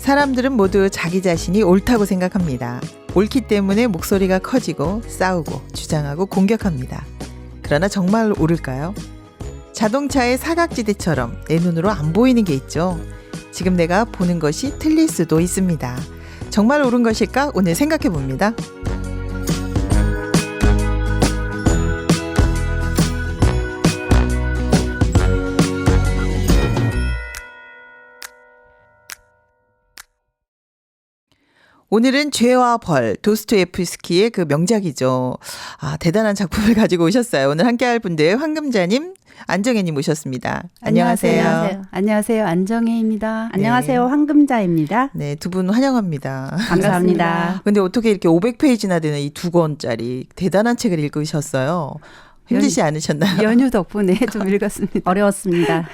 사람들은 모두 자기 자신이 옳다고 생각합니다. 옳기 때문에 목소리가 커지고 싸우고 주장하고 공격합니다. 그러나 정말 옳을까요? 자동차의 사각지대처럼 내 눈으로 안 보이는 게 있죠. 지금 내가 보는 것이 틀릴 수도 있습니다. 정말 옳은 것일까? 오늘 생각해 봅니다. 오늘은 죄와 벌, 도스토옙스키의 그 명작이죠. 대단한 작품을 가지고 오셨어요. 오늘 함께할 분들 황금자님, 안정혜님 모셨습니다. 안녕하세요. 안녕하세요. 안정혜입니다. 네. 안녕하세요. 황금자입니다. 네, 두 분 환영합니다. 반갑습니다. 근데 어떻게 이렇게 500페이지나 되는 이 2권짜리 대단한 책을 읽으셨어요? 힘드시지 않으셨나요? 연휴 덕분에 좀 읽었습니다. 어려웠습니다.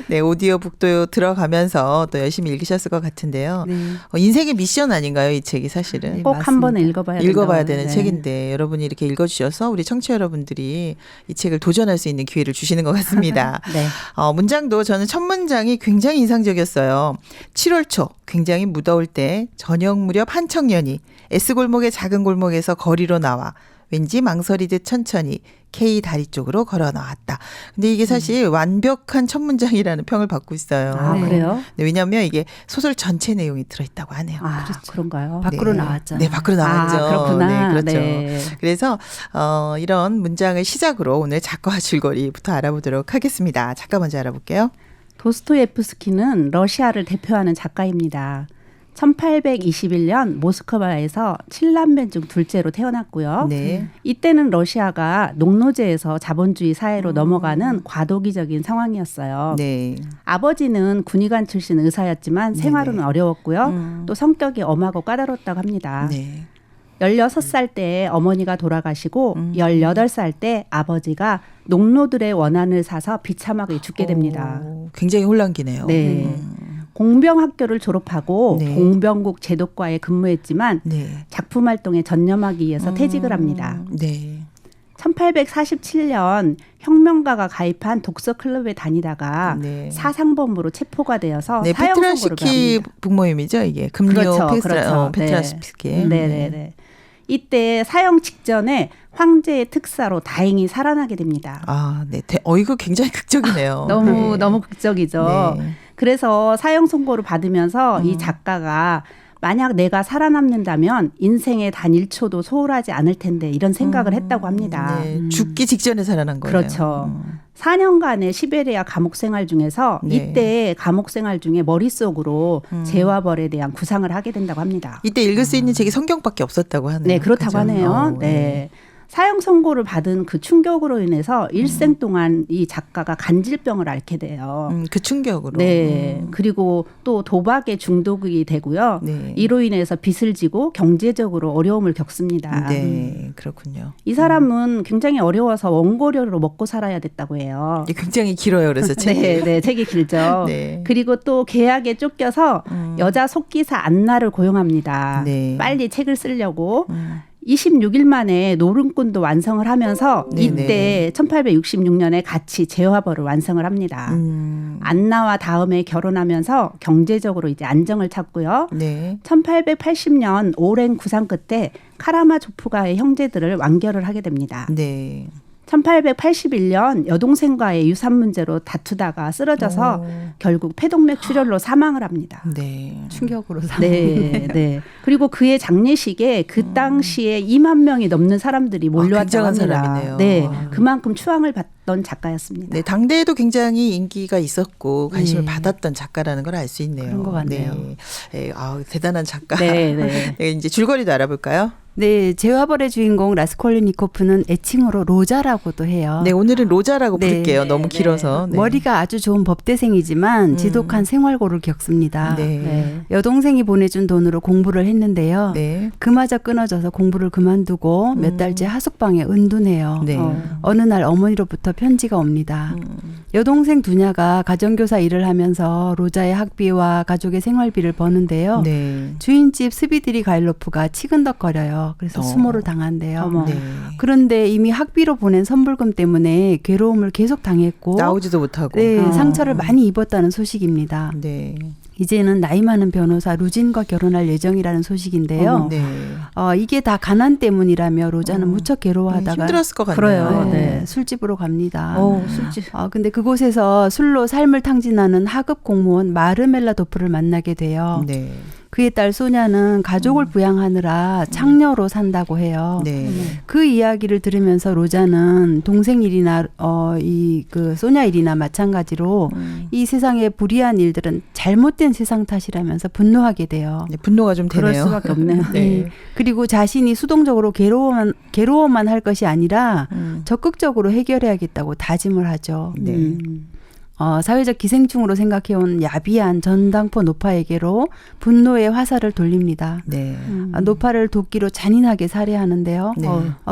네, 오디오북도 들어가면서 또 열심히 읽으셨을 것 같은데요. 네. 인생의 미션 아닌가요, 이 책이 사실은? 네, 꼭 한 번은 읽어봐야 되는 네. 책인데 여러분이 이렇게 읽어주셔서 우리 청취자 여러분들이 이 책을 도전할 수 있는 기회를 주시는 것 같습니다. 네. 문장도 저는 첫 문장이 굉장히 인상적이었어요. 7월 초 굉장히 무더울 때 저녁 무렵 한 청년이 S골목의 작은 골목에서 거리로 나와 왠지 망설이듯 천천히 K 다리 쪽으로 걸어 나왔다. 근데 이게 사실 완벽한 첫 문장이라는 평을 받고 있어요. 아, 그래요? 네, 왜냐하면 이게 소설 전체 내용이 들어있다고 하네요. 그렇죠. 그런가요? 밖으로 네. 나왔잖아요. 네, 밖으로 나왔죠. 그렇구나. 네, 그렇죠. 네. 그래서 이런 문장을 시작으로 오늘 작가와 줄거리부터 알아보도록 하겠습니다. 작가 먼저 알아볼게요. 도스토옙스키는 러시아를 대표하는 작가입니다. 1821년 모스크바에서 7남매 중 둘째로 태어났고요. 네. 이때는 러시아가 농노제에서 자본주의 사회로 넘어가는 과도기적인 상황이었어요. 네. 아버지는 군의관 출신 의사였지만 생활은 네네. 어려웠고요. 또 성격이 엄하고 까다롭다고 합니다. 네. 16살 때 어머니가 돌아가시고 18살 때 아버지가 농노들의 원한을 사서 비참하게 죽게 됩니다. 굉장히 혼란기네요. 네. 공병학교를 졸업하고 네. 공병국 제독과에 근무했지만 네. 작품 활동에 전념하기 위해서 퇴직을 합니다. 네. 1847년 혁명가가 가입한 독서 클럽에 다니다가 네. 사상범으로 체포가 되어서 네, 사형 선고를 페트라스키 받습니다. 북모임이죠, 이게. 금요 그렇죠. 페트라스키. 네네네. 이때 사형 직전에 황제의 특사로 다행히 살아나게 됩니다. 네. 이거 굉장히 극적이네요. 너무 네. 너무 극적이죠. 네. 그래서 사형 선고를 받으면서 이 작가가 만약 내가 살아남는다면 인생의 단 1초도 소홀하지 않을 텐데 이런 생각을 했다고 합니다. 네. 죽기 직전에 살아난 거예요. 그렇죠. 4년간의 시베리아 감옥 생활 중에서 네. 이때 감옥 생활 중에 머릿속으로 죄와 벌에 대한 구상을 하게 된다고 합니다. 이때 읽을 수 있는 책이 성경밖에 없었다고 하네요. 네, 그렇다고 그죠? 하네요. 네. 사형 선고를 받은 그 충격으로 인해서 일생 동안 이 작가가 간질병을 앓게 돼요. 그 충격으로. 네. 그리고 또 도박에 중독이 되고요. 네. 이로 인해서 빚을 지고 경제적으로 어려움을 겪습니다. 네, 그렇군요. 이 사람은 굉장히 어려워서 원고료로 먹고 살아야 됐다고 해요. 이게 굉장히 길어요, 그래서 책이. 네, 네, 책이 길죠. 네. 그리고 또 계약에 쫓겨서 여자 속기사 안나를 고용합니다. 네. 빨리 책을 쓰려고. 26일 만에 노름꾼도 완성을 하면서 네네. 이때 1866년에 같이 제화벌을 완성을 합니다. 안나와 다음에 결혼하면서 경제적으로 이제 안정을 찾고요. 네. 1880년 오랜 구상 끝에 카라마조프가의 형제들을 완결을 하게 됩니다. 네. 1881년 여동생과의 유산 문제로 다투다가 쓰러져서 결국 폐동맥 출혈로 사망을 합니다. 네. 충격으로 네, 네. 그리고 그의 장례식에 그 당시에 2만 명이 넘는 사람들이 몰려왔다고 굉장한 합니다. 사람이네요. 네, 그만큼 추앙을 받던 작가였습니다. 네, 당대에도 굉장히 인기가 있었고 관심을 네. 받았던 작가라는 걸 알 수 있네요. 그런 것 같네요. 네. 네, 대단한 작가. 네, 네. 네, 이제 줄거리도 알아볼까요? 네, 제화벌의 주인공 라스콜리니코프는 애칭으로 로자라고도 해요. 네, 오늘은 로자라고 네. 부를게요. 너무 길어서. 네. 머리가 아주 좋은 법대생이지만 지독한 생활고를 겪습니다. 네. 네. 여동생이 보내준 돈으로 공부를 했는데요. 네. 그마저 끊어져서 공부를 그만두고 몇 달째 하숙방에 은둔해요. 네. 어느 날 어머니로부터 편지가 옵니다. 여동생 두냐가 가정교사 일을 하면서 로자의 학비와 가족의 생활비를 버는데요. 네. 주인집 스비드리 가일로프가 치근덕거려요. 그래서 수모를 당한대요. 어머. 네. 그런데 이미 학비로 보낸 선불금 때문에 괴로움을 계속 당했고 나오지도 못하고. 네, 상처를 많이 입었다는 소식입니다. 네. 이제는 나이 많은 변호사 루진과 결혼할 예정이라는 소식인데요. 네. 이게 다 가난 때문이라며 로자는 무척 괴로워하다가 힘들었을 것 같네요. 그래요. 네, 술집으로 갑니다. 술집. 근데 그곳에서 술로 삶을 탕진하는 하급 공무원 마르멜라 도프를 만나게 돼요. 네. 그의 딸 소냐는 가족을 부양하느라 창녀로 산다고 해요. 네. 그 이야기를 들으면서 로자는 동생 일이나 그 소냐 일이나 마찬가지로 이 세상의 불의한 일들은 잘못된 세상 탓이라면서 분노하게 돼요. 네, 분노가 좀 그럴 되네요. 수밖에 없네요. 네. 그리고 자신이 수동적으로 괴로워만 할 것이 아니라 적극적으로 해결해야겠다고 다짐을 하죠. 네. 사회적 기생충으로 생각해온 야비한 전당포 노파에게로 분노의 화살을 돌립니다. 네. 노파를 도끼로 잔인하게 살해하는데요. 네.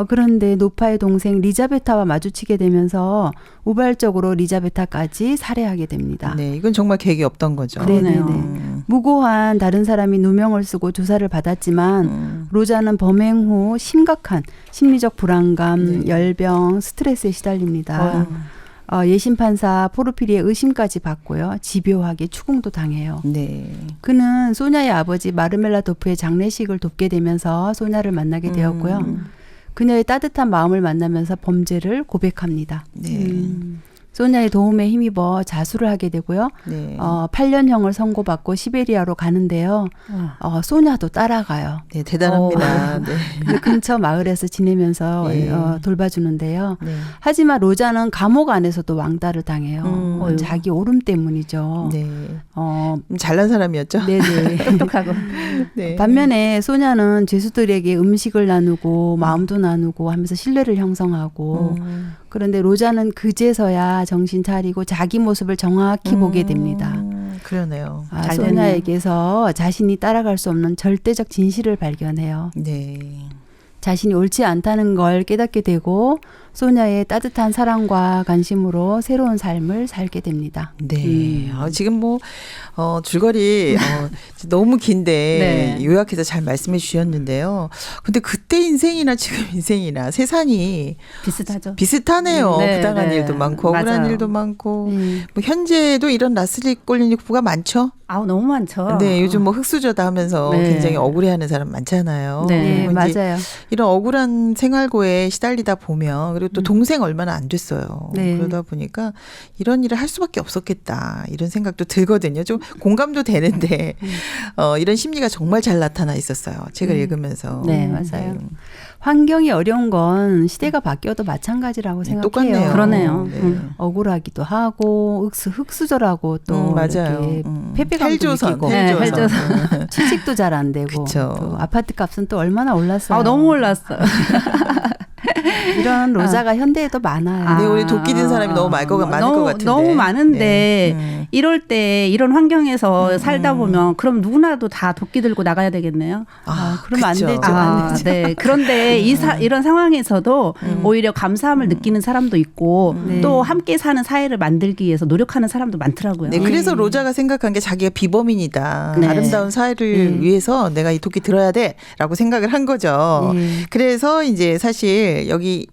그런데 노파의 동생 리자베타와 마주치게 되면서 우발적으로 리자베타까지 살해하게 됩니다. 네, 이건 정말 계획이 없던 거죠. 그러네요. 무고한 다른 사람이 누명을 쓰고 조사를 받았지만 로자는 범행 후 심각한 심리적 불안감, 열병, 스트레스에 시달립니다. 예심판사 포르피리의 의심까지 받고요. 집요하게 추궁도 당해요. 네. 그는 소냐의 아버지 마르멜라 도프의 장례식을 돕게 되면서 소냐를 만나게 되었고요. 그녀의 따뜻한 마음을 만나면서 범죄를 고백합니다. 네. 소냐의 도움에 힘입어 자수를 하게 되고요. 네. 8년형을 선고받고 시베리아로 가는데요. 소냐도 따라가요. 네, 대단합니다. 네. 그 근처 마을에서 지내면서 네. 돌봐주는데요. 네. 하지만 로자는 감옥 안에서도 왕따를 당해요. 자기 오름 때문이죠. 네. 잘난 사람이었죠. 네네. 똑똑하고. 네. 반면에 소냐는 죄수들에게 음식을 나누고 마음도 나누고 하면서 신뢰를 형성하고 그런데 로자는 그제서야 정신 차리고 자기 모습을 정확히 보게 됩니다. 그러네요. 잘 됐네요. 소냐에게서 자신이 따라갈 수 없는 절대적 진실을 발견해요. 네. 자신이 옳지 않다는 걸 깨닫게 되고 소냐의 따뜻한 사랑과 관심으로 새로운 삶을 살게 됩니다. 네. 지금 뭐 줄거리 너무 긴데 네. 요약해서 잘 말씀해 주셨는데요. 근데 그때 인생이나 지금 인생이나 세상이 비슷하죠. 비슷하네요. 네, 부당한 네. 일도 많고 억울한 맞아요. 일도 많고 뭐 현재도 이런 라슬리 꼴리니쿠가 많죠. 너무 많죠. 네, 요즘 뭐 흑수저다 하면서 네. 굉장히 억울해하는 사람 많잖아요. 네, 그리고 이제 맞아요. 이런 억울한 생활고에 시달리다 보면 그리고 또 동생 얼마나 안 됐어요. 네. 그러다 보니까 이런 일을 할 수밖에 없었겠다 이런 생각도 들거든요. 좀 공감도 되는데 이런 심리가 정말 잘 나타나 있었어요. 책을 읽으면서. 네, 맞아요. 환경이 어려운 건 시대가 바뀌어도 마찬가지라고 생각해요. 똑같네요. 그러네요. 네. 억울하기도 하고 흑수저라고 또 맞아요. 이렇게 패배감도 헬조선, 느끼고 네, 헬조선. 취직도 잘 안 되고 그쵸. 또 아파트 값은 또 얼마나 올랐어요. 너무 올랐어요. 이런 로자가 현대에도 많아요. 네, 우리 도끼 든 사람이 너무 많을 것 같은데. 너무 많은데 네. 이럴 때 이런 환경에서 살다 보면 그럼 누구나도 다 도끼 들고 나가야 되겠네요. 그러면 안 그쵸. 되죠. 안 되죠. 네. 그런데 이런 상황에서도 오히려 감사함을 느끼는 사람도 있고 네. 또 함께 사는 사회를 만들기 위해서 노력하는 사람도 많더라고요. 네, 그래서 로자가 생각한 게 자기가 비범인이다. 네. 아름다운 사회를 위해서 내가 이 도끼 들어야 돼라고 생각을 한 거죠. 그래서 이제 사실 여기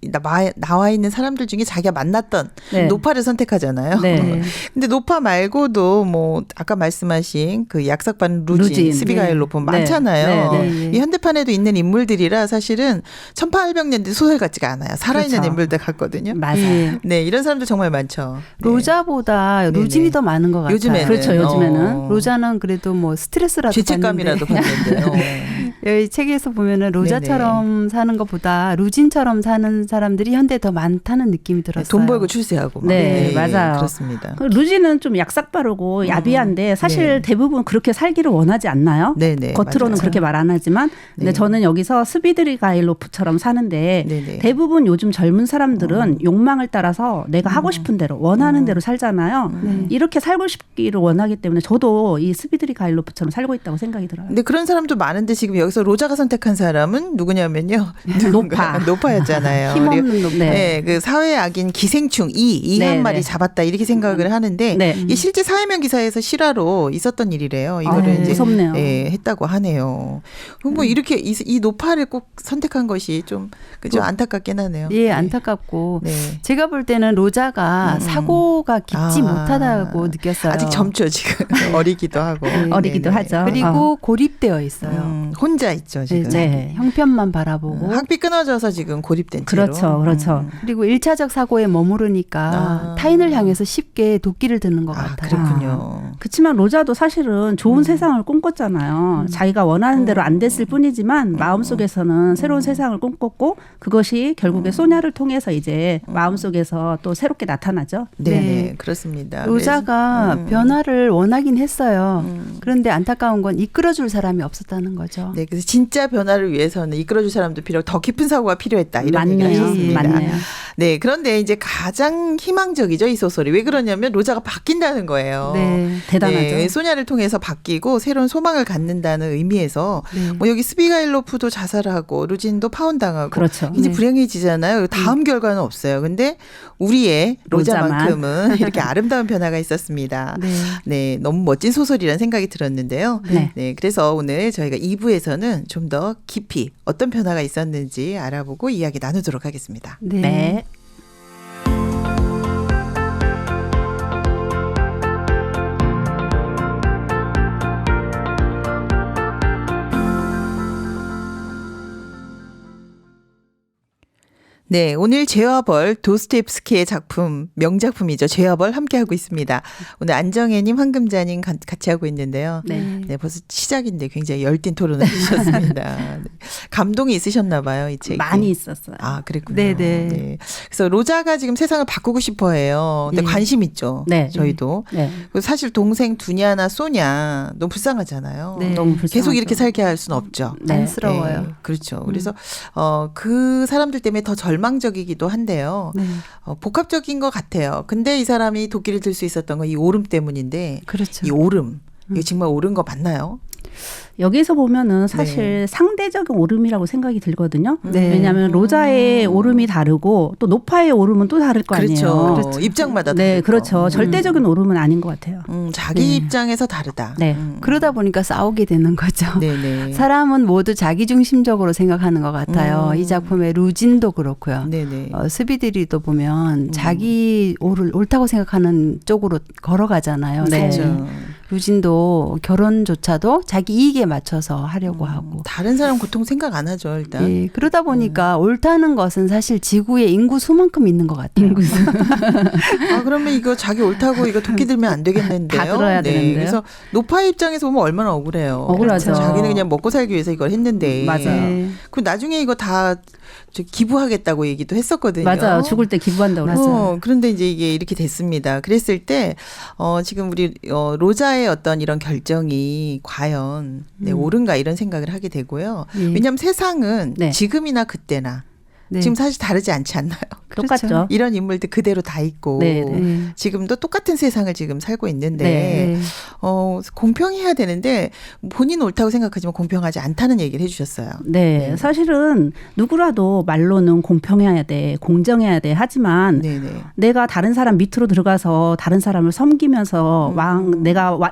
나와 있는 사람들 중에 자기가 만났던 네. 노파를 선택하잖아요. 네. 근데 노파 말고도 뭐 아까 말씀하신 그 약삭반 루진, 루진. 스비가일 로프 많잖아요. 네. 네. 이 현대판에도 있는 인물들이라 사실은 1800년대 소설 같지가 않아요. 살아있는 그렇죠. 인물들 같거든요. 맞아요. 예. 네, 이런 사람들 정말 많죠. 네. 로자보다 루진이 네네. 더 많은 것 같아요. 요즘에는. 그렇죠, 요즘에는. 로자는 그래도 뭐 스트레스라도 죄책감이라도 받는데요. 여기 책에서 보면은 로자처럼 사는 것보다 루진처럼 사는 사람들이 현대에 더 많다는 느낌이 들었어요. 돈 벌고 출세하고. 막. 네, 맞아요. 그렇습니다. 루지는 좀 약삭 바르고 야비한데 사실 네. 대부분 그렇게 살기를 원하지 않나요? 네네. 겉으로는 맞아요. 그렇게 말 안 하지만 근데 네. 저는 여기서 스비드리가일로프처럼 사는데 네네. 대부분 요즘 젊은 사람들은 욕망을 따라서 내가 하고 싶은 대로 원하는 대로 살잖아요. 이렇게 살고 싶기를 원하기 때문에 저도 이 스비드리가일로프처럼 살고 있다고 생각이 들어요. 근데 그런 사람도 많은데 지금 여기서 로자가 선택한 사람은 누구냐면요. 노파. 노파였잖아요. 있잖아요. 힘없는 놈. 네, 그 사회 악인 기생충 이 한 네, 마리 네. 잡았다 이렇게 생각을 하는데 네. 이게 실제 사회면 기사에서 실화로 있었던 일이래요. 이거를 이제 무섭네요. 했다고 하네요. 그럼 뭐 이렇게 이 노파를 꼭 선택한 것이 좀 그죠 안타깝긴 하네요. 예, 안타깝고 네. 제가 볼 때는 로자가 사고가 깊지 못하다고 느꼈어요. 아직 젊죠 지금 어리기도 하고 어리기도 하죠. 그리고 고립되어 있어요. 혼자 있죠 지금. 네. 형편만 바라보고. 학비 끊어져서 지금 고립된 채로. 그렇죠, 그렇죠. 그리고 1차적 사고에 머무르니까 타인을 향해서 쉽게 도끼를 드는 것 같아요. 그렇군요. 그렇지만 로자도 사실은 좋은 세상을 꿈꿨잖아요. 자기가 원하는 대로 안 됐을 뿐이지만 마음속에서는 새로운 세상을 꿈꿨고 그것이 결국에 소냐를 통해서 이제 마음속에서 또 새롭게 나타나죠. 네, 네. 그렇습니다. 로자가 변화를 원하긴 했어요. 그런데 안타까운 건 이끌어줄 사람이 없었다는 거죠. 네, 그래서 진짜 변화를 위해서는 이끌어줄 사람도 필요, 더 깊은 사고가 필요했다 이런 얘기를 맞네요. 하셨습니다. 맞네요. 네, 그런데 이제 가장 희망적이죠 이 소설이. 왜 그러냐면 로자가 바뀐다는 거예요. 네. 대단하죠. 네, 소냐를 통해서 바뀌고 새로운 소망을 갖는다는 의미에서 네. 뭐 여기 스비가일로프도 자살하고 루진도 파혼당하고 그렇죠. 이제 네. 불행해지잖아요. 다음 결과는 없어요. 근데 우리의 로자만큼은 이렇게 아름다운 변화가 있었습니다. 네. 네, 너무 멋진 소설이라는 생각이 들었는데요. 네. 네, 그래서 오늘 저희가 2부에서는 좀 더 깊이 어떤 변화가 있었는지 알아보고 이야기 나누도록 하겠습니다. 네. 네. 네, 오늘 죄와 벌 도스토옙스키의 작품 명작품이죠. 죄와 벌 함께하고 있습니다. 오늘 안정혜님, 황금자님 같이 하고 있는데요. 네. 네, 벌써 시작인데 굉장히 열띤 토론을 해주셨습니다. 네. 감동이 있으셨나 봐요, 이 책. 많이 있었어요. 아, 그랬군요. 네네. 네. 그래서 로자가 지금 세상을 바꾸고 싶어 해요. 근데 네. 관심 있죠. 네. 저희도. 네. 그리고 사실 동생 두냐나 소냐 너무 불쌍하잖아요. 네. 너무 불쌍하죠. 계속 이렇게 살게 할 수는 없죠. 네. 안쓰러워요. 네, 그렇죠. 그래서 그 사람들 때문에 더 절망적이기도 한데요. 네. 복합적인 것 같아요. 근데 이 사람이 도끼를 들 수 있었던 건 이 오름 때문인데 그렇죠. 이 오름 이거 정말 옳은 거 맞나요? 여기서 보면은 사실 상대적인 오름이라고 생각이 들거든요. 네. 왜냐하면 로자의 오름이 다르고 또 노파의 오름은 또 다를 거 아니에요. 그렇죠. 입장마다 네, 다르고. 그렇죠. 절대적인 오름은 아닌 것 같아요. 자기 네. 입장에서 다르다. 네. 그러다 보니까 싸우게 되는 거죠. 네네. 사람은 모두 자기중심적으로 생각하는 것 같아요. 이 작품의 루진도 그렇고요. 네네. 스비드리도 보면 자기 옳다고 생각하는 쪽으로 걸어가잖아요. 네. 삶이. 루진도 결혼조차도 자기 이익에 맞춰서 하려고 하고. 다른 사람 고통 생각 안 하죠 일단. 예, 그러다 보니까 옳다는 것은 사실 지구의 인구 수만큼 있는 것 같아요. 아 그러면 이거 자기 옳다고 이거 도끼 들면 안 되겠는데요. 다 들어야 되는데요. 그래서 노파의 입장에서 보면 얼마나 억울해요. 억울하죠. 자기는 그냥 먹고 살기 위해서 이걸 했는데. 맞아요. 네. 그럼 나중에 이거 다 기부하겠다고 얘기도 했었거든요. 맞아요. 죽을 때 기부한다고 그랬어요. 그런데 이제 이게 이렇게 됐습니다. 그랬을 때 지금 우리 로자의 어떤 이런 결정이 과연 옳은가 이런 생각을 하게 되고요. 예. 왜냐하면 세상은 네. 지금이나 그때나 네. 지금 사실 다르지 않지 않나요? 똑같죠. 이런 인물들 그대로 다 있고 네, 네. 지금도 똑같은 세상을 지금 살고 있는데 네. 공평해야 되는데 본인 옳다고 생각하지만 공평하지 않다는 얘기를 해주셨어요. 네, 사실은 누구라도 말로는 공평해야 돼, 공정해야 돼 하지만 네네. 내가 다른 사람 밑으로 들어가서 다른 사람을 섬기면서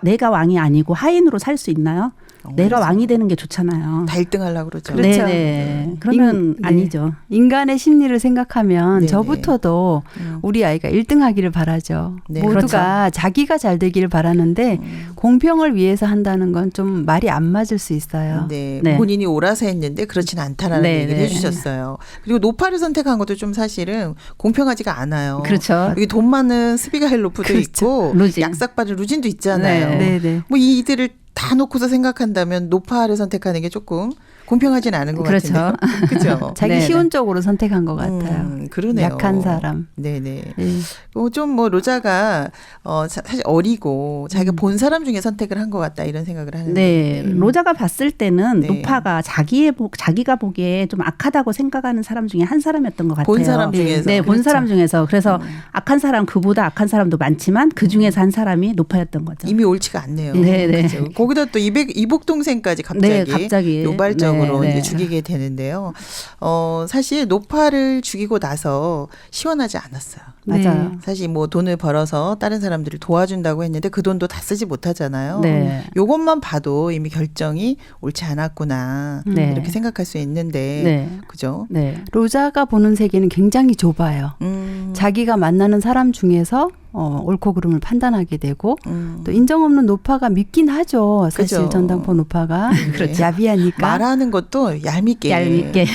내가 왕이 아니고 하인으로 살 수 있나요? 내가 왕이 되는 게 좋잖아요. 다 1등 하려고 그러죠. 그렇죠. 네. 그러면 네. 아니죠. 인간의 심리를 생각하면 네네. 저부터도 우리 아이가 1등 하기를 바라죠. 네. 모두가 자기가 잘 되기를 바라는데 공평을 위해서 한다는 건 좀 말이 안 맞을 수 있어요. 네, 네. 본인이 옳아서 했는데 그렇지는 않다라는 네, 얘기를 네. 해주셨어요. 그리고 노파를 선택한 것도 좀 사실은 공평하지가 않아요. 그렇죠. 여기 돈 많은 스비가헬로프도 있고 루진. 약삭받은 루진도 있잖아요. 네. 네. 뭐 이들을 다 놓고서 생각한다면 노파를 선택하는 게 조금 공평하지는 않은 것 그렇죠. 같은데요. 그렇죠. 자기 네네. 쉬운 쪽으로 선택한 것 같아요. 그러네요. 약한 사람. 네네. 네. 좀 뭐 로자가 사실 어리고 자기가 본 사람 중에 선택을 한 것 같다 이런 생각을 하는데. 네, 로자가 봤을 때는 네. 노파가 자기가 보기에 좀 악하다고 생각하는 사람 중에 한 사람이었던 것 같아요. 본 사람 중에서. 네, 본 그렇죠. 사람 중에서. 그래서 악한 사람 그보다 악한 사람도 많지만 그 중에서 한 사람이 노파였던 거죠. 이미 옳지가 않네요. 네, 네. 그죠? 거기다 또 이복 동생까지 갑자기, 네, 갑자기. 요발적으로 본능적으로 네, 이제 네. 죽이게 되는데요. 사실 노파를 죽이고 나서 시원하지 않았어요. 맞아요. 사실 뭐 돈을 벌어서 다른 사람들을 도와준다고 했는데 그 돈도 다 쓰지 못하잖아요. 네. 요것만 봐도 이미 결정이 옳지 않았구나 네. 이렇게 생각할 수 있는데 네. 그죠? 네. 로자가 보는 세계는 굉장히 좁아요. 자기가 만나는 사람 중에서 옳고 그름을 판단하게 되고 또 인정 없는 노파가 믿긴 하죠. 사실 그죠. 전당포 노파가 그렇죠. 야비하니까. 말하는 것도 얄밉게 얄밉게.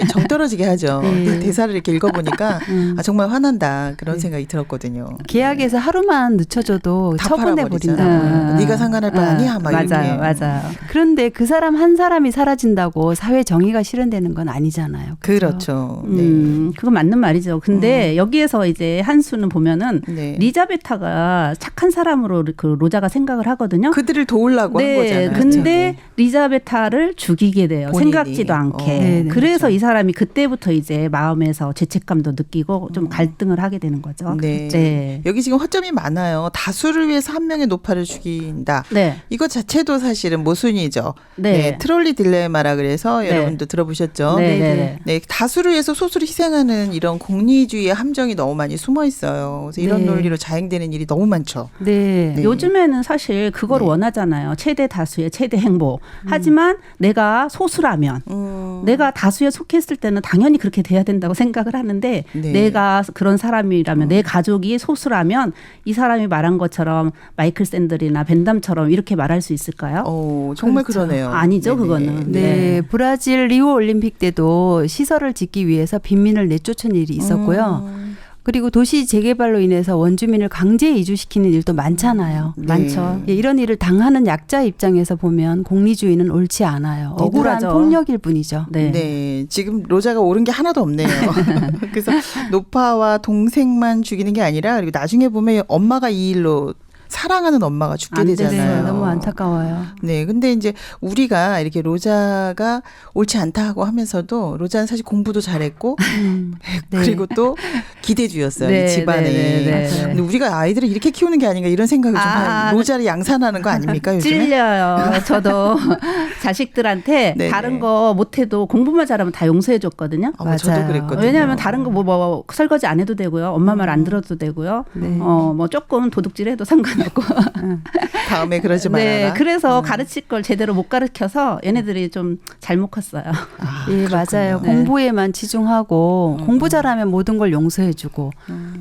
정 떨어지게 하죠. 네. 그 대사를 이렇게 읽어보니까 아, 정말 화난다 그런 생각이 들었거든요. 계약에서 하루만 늦춰줘도 다 처분해 팔아버리잖아요. 버린다고. 네가 상관할 바 아니야 막 이렇게. 맞아요. 맞아요. 그런데 그 사람 한 사람이 사라진다고 사회 정의가 실현되는 건 아니잖아요. 그렇죠? 그렇죠. 네. 그건 맞는 말이죠. 근데 여기에서 이제 한수는 보면은 네. 리자베타가 착한 사람으로 그 로자가 생각을 하거든요. 그들을 도우려고 한 거잖아요. 근데 리자베타를 죽이게 돼요. 본인이. 생각지도 않게. 네, 네, 그래서 그렇죠. 이 사람이 그때부터 이제 마음에서 죄책감도 느끼고 좀 갈등을 하게 되는 거죠. 네. 네. 여기 지금 허점이 많아요. 다수를 위해서 한 명의 노파를 죽인다. 네. 이거 자체도 사실은 모순이죠. 네. 트롤리 딜레마라 그래서 네. 여러분도 들어보셨죠? 네. 네, 네. 네, 다수를 위해서 소수를 희생하는 이런 공리주의의 함정이 너무 많이 숨어 있어요. 그래서 이런 네. 논리로 자행되는 일이 너무 많죠. 네. 네. 요즘에는 사실 그걸 네. 원하잖아요. 최대 다수의 최대 행복. 하지만 내가 소수라면 내가 다수에 속했을 때는 당연히 그렇게 돼야 된다고 생각을 하는데 네. 내가 그런 사람이라면 내 가족이 소수라면 이 사람이 말한 것처럼 마이클 샌들이나 벤담처럼 이렇게 말할 수 있을까요? 정말 그렇죠. 그러네요. 아니죠, 네네. 그거는. 네, 네. 브라질 리우 올림픽 때도 시설을 짓기 위해서 빈민을 내쫓은 일이 있었고요. 그리고 도시 재개발로 인해서 원주민을 강제 이주시키는 일도 많잖아요. 네. 많죠. 예, 이런 일을 당하는 약자 입장에서 보면 공리주의는 옳지 않아요. 억울한 억울하죠. 폭력일 뿐이죠. 네. 네, 지금 로자가 옳은 게 하나도 없네요. 그래서 노파와 동생만 죽이는 게 아니라 그리고 나중에 보면 엄마가 이 일로 사랑하는 엄마가 죽게 안 되잖아요. 됐어요. 너무 안타까워요. 네, 근데 이제 우리가 이렇게 로자가 옳지 않다 하고 하면서도 로자는 사실 공부도 잘했고 네. 그리고 또 기대주였어요. 네, 이 집안에. 네, 네, 네. 근데 우리가 아이들을 이렇게 키우는 게 아닌가 이런 생각을 좀 해요. 로자를 양산하는 거 아닙니까 요즘에? 찔려요. 저도 자식들한테 네네. 다른 거 못해도 공부만 잘하면 다 용서해 줬거든요. 뭐 저도 맞아요. 그랬거든요. 왜냐하면 다른 거 뭐 설거지 안 해도 되고요. 엄마 말 안 들어도 되고요. 네. 뭐 조금 도둑질해도 상관없고. 다음에 그러지 네, 말아라. 그래서 가르칠 걸 제대로 못 가르쳐서 얘네들이 좀 잘못 컸어요. 예, 맞아요. 네. 공부에만 치중하고 공부 잘하면 모든 걸 용서해주고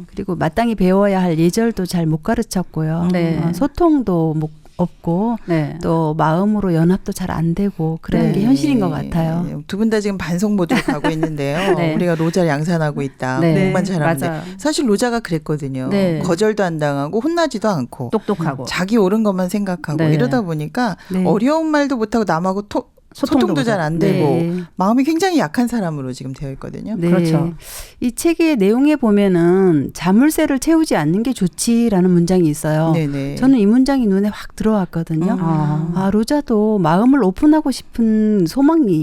그리고 마땅히 배워야 할 예절도 잘 못 가르쳤고요. 네. 소통도 없고 네. 또 마음으로 연합도 잘 안 되고 그런 네. 게 현실인 것 같아요. 두 분 다 지금 반성 모드로 가고 있는데요. 네. 우리가 로자를 양산하고 있다. 네. 공부만 잘하면 돼. 맞아요. 사실 로자가 그랬거든요. 네. 거절도 안 당하고 혼나지도 않고 똑똑하고. 자기 옳은 것만 생각하고 네. 이러다 보니까 네. 어려운 말도 못하고 남하고 소통도 잘 안 되고 네. 마음이 굉장히 약한 사람으로 지금 되어 있거든요. 네. 그렇죠. 이 책의 내용에 보면은 자물쇠를 채우지 않는 게 좋지라는 문장이 있어요. 네네. 저는 이 문장이 눈에 확 들어왔거든요. 아, 로자도 마음을 오픈하고 싶은